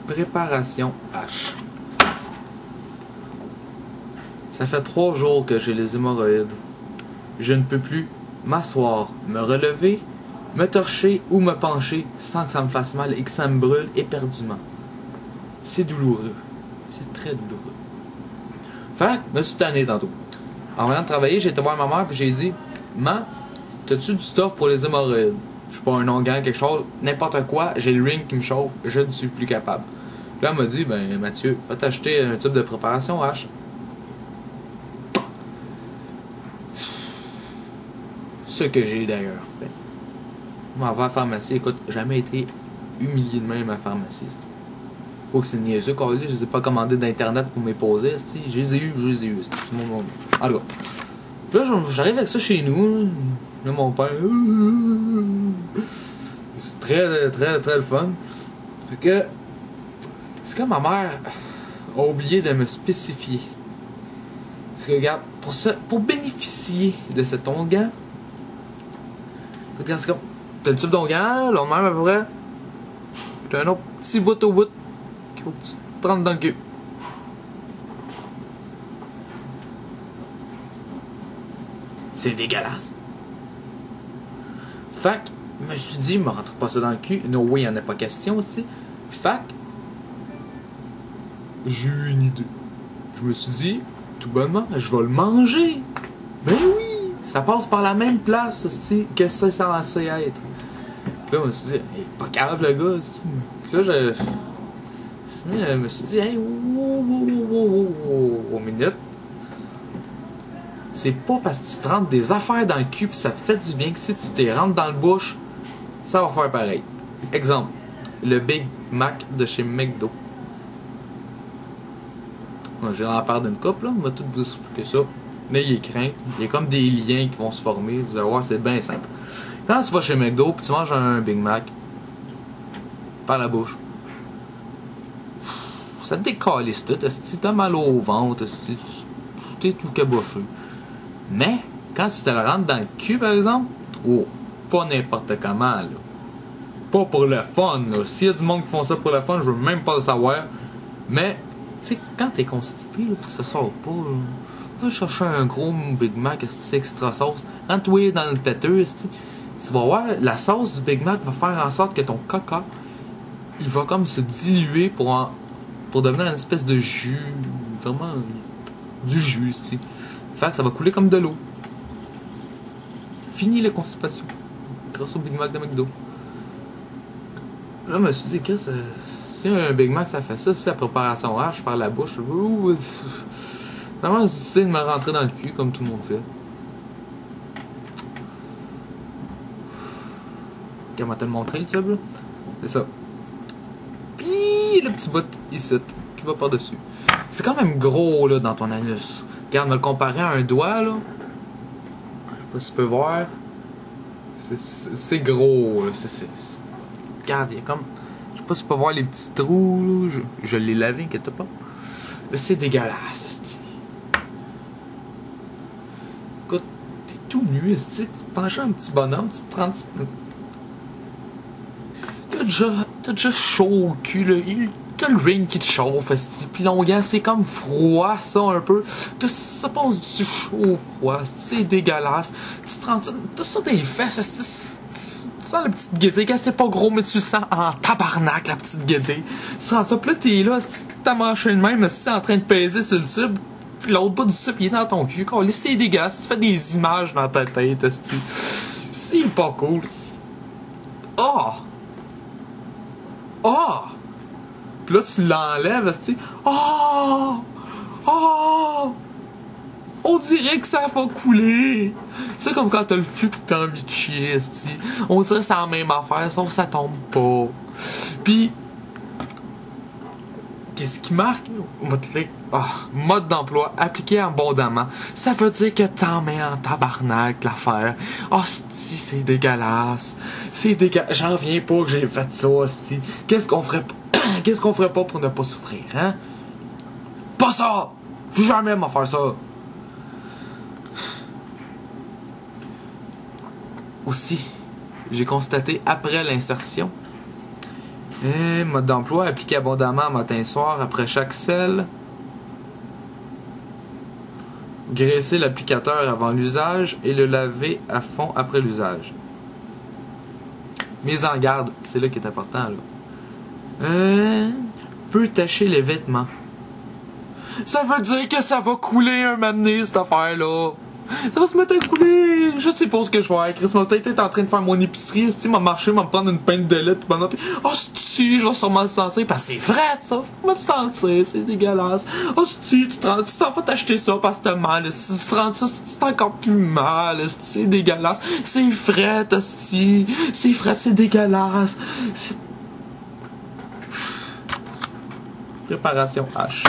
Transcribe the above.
Préparation H. Ça fait 3 jours que j'ai les hémorroïdes. Je ne peux plus m'asseoir, me relever, me torcher ou me pencher sans que ça me fasse mal et que ça me brûle éperdument. C'est douloureux. C'est très douloureux. Fait que, je me suis tanné tantôt. En venant de travailler, j'ai été voir ma mère et j'ai dit: "Maman, t'as-tu du stuff pour les hémorroïdes? Je suis pas un onguent, quelque chose, n'importe quoi, j'ai le ring qui me chauffe, je ne suis plus capable." Puis là, elle m'a dit: "Ben, Mathieu, va t'acheter un tube de préparation H." Ce que j'ai d'ailleurs fait. On va à la pharmacie. Écoute, jamais été humilié de même à la pharmaciste. Faut que c'est niaiseux, car je les ai pas commandés d'internet pour mes poser. Je les ai eu. Tout le monde. En tout cas. Là, j'arrive avec ça chez nous. Là, mon père. C'est très, très, très le fun. Fait que. C'est comme ma mère a oublié de me spécifier. Parce que, regarde, pour bénéficier de cet onguent, regarde, c'est comme. T'as le tube d'onguent, là, même à peu près. T'as un autre petit bout au bout qu'il faut que tu te rentres dans le cul. C'est dégueulasse. Fait que, je me suis dit, me rentre pas ça dans le cul. No way, il en a pas question aussi. Fait que, j'ai eu une idée. Je me suis dit, tout bonnement, je vais le manger. Ben oui! Ça passe par la même place que c'est censé être. Là, je me suis dit, hey, pas grave le gars. Là, je me suis dit, hey, wow, minute. C'est pas parce que tu te rentres des affaires dans le cul pis ça te fait du bien que si tu t'es rentres dans le bouche, ça va faire pareil. Exemple, le Big Mac de chez McDo. J'ai en part d'une couple, là, on va tout vous expliquer ça. N'ayez crainte, il y a comme des liens qui vont se former, vous allez voir, c'est bien simple. Quand tu vas chez McDo puis tu manges un Big Mac, par la bouche, ça te décalisse tout, t'as mal au ventre, t'es tout caboché. Mais, quand tu te le rentres dans le cul, par exemple, oh, pas n'importe comment, là. Pas pour le fun, là. S'il y a du monde qui font ça pour le fun, je veux même pas le savoir. Mais, tu sais, quand t'es constipé, là, pis ça sort pas, là, va chercher un gros Big Mac, extra sauce, rentre-toi dans le têteux, tu vas voir, la sauce du Big Mac va faire en sorte que ton caca, il va comme se diluer pour devenir une espèce de jus, vraiment, du jus, tu sais. Fait que ça va couler comme de l'eau. Fini la constipation. Grâce au Big Mac de McDo. Là, je me suis dit, que si un Big Mac ça fait ça, si la préparation H par la bouche, vraiment, j'essaie de me rentrer dans le cul comme tout le monde fait. Comment te le montrer le tube là? C'est ça. Puis le petit bout ici qui va par-dessus. C'est quand même gros là dans ton anus. Regarde, me le comparer à un doigt, là. Je sais pas si tu peux voir. C'est gros, là. Regarde, il y a comme. Je sais pas si tu peux voir les petits trous, là. Je l'ai lavé, inquiète pas. Là, c'est dégueulasse, c'ti. Écoute, t'es tout nu, c'ti. Tu penches un petit bonhomme, tu te rends. T'as déjà chaud au cul, là. T'as le ring qui te chauffe, pis l'onguent, c'est comme froid, ça, un peu. Ça passe du chaud au froid, c'est dégueulasse. Tu te rends, t'as ça dans les fesses, tu sens la petite guédille, c'est pas gros, mais tu le sens en tabarnak, la petite guédille. Tu te rends ça, pis là, t'es là, t'as mangé le même, c'est en train de peser sur le tube, pis l'autre bout du tube, il est dans ton cul. C'est dégueulasse, tu fais des images dans ta tête, c'est pas cool. Oh! Oh! Puis là, tu l'enlèves, tu sais. Oh! Oh! On dirait que ça va couler! C'est comme quand t'as le flux pis t'as envie de chier, tu on dirait que c'est la même affaire, sauf que ça tombe pas. Pis, qu'est-ce qui marque? Mode d'emploi appliqué abondamment. Ça veut dire que t'en mets en tabarnak l'affaire. Hostie, c'est dégueulasse. C'est dégueulasse. J'en reviens pas que j'ai fait ça, hostie. Qu'est-ce qu'on ferait pas pour ne pas souffrir, hein? Pas ça! Je vais jamais m'en faire ça. Aussi, j'ai constaté après l'insertion Mode d'emploi, appliquer abondamment matin-soir après chaque selle. Graisser l'applicateur avant l'usage et le laver à fond après l'usage. Mise en garde, c'est là qui est important. Là. Peut tacher les vêtements. Ça veut dire que ça va couler un moment donné, cette affaire-là. Ça va se mettre à couler. Je sais pas ce que je vais faire. Chris m'a peut-être en train de faire mon épicerie. Si m'a marché, m'a prendre une pinte de lait. Puis oh, si, je vais sûrement le sentir. Parce que c'est vrai, ça. Faut me sentir. C'est dégueulasse. Oh, si, tu t'en vas t'acheter ça parce que t'as mal. Si tu te rends ça, c'est encore plus mal. C'est dégueulasse. C'est frais, hostie. C'est frais, c'est dégueulasse. Préparation H.